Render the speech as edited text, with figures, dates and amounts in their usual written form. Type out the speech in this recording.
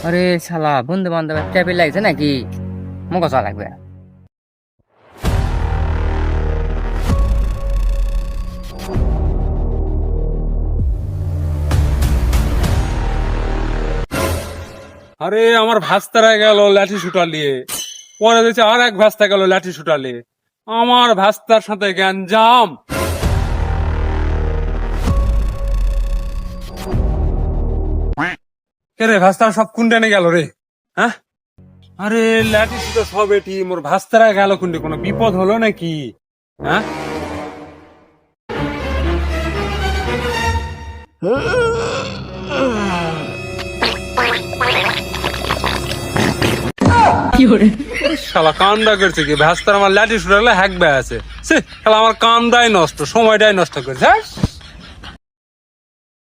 আরে শালা বন্ধু বান্ধবের টেবিল লাগছে নাকি? মোক চা লাগবে। আরে আমার ভাস্তারা গেল লাঠি শুটালিয়ে, পরে দেখছি আর এক ভাস্তা গেল লাঠি শুটালিয়ে, আমার ভাস্তার সাথে গ্যাঞ্জাম। রে ভাস্তার সব কুন্ডানে গেল রে? হ্যাঁ, আরে লাঠি শুটো সব এটি, মোর ভাস্তারা গেল কুন্ডে, কোনো বিপদ হলো নাকি? হ্যাঁ, শালা কান্দা করছে কি? ভাস্তার আমার লাঠি শুটালে হ্যাক বে আছে, আমার কামটাই নষ্ট, সময়টাই নষ্ট করছে।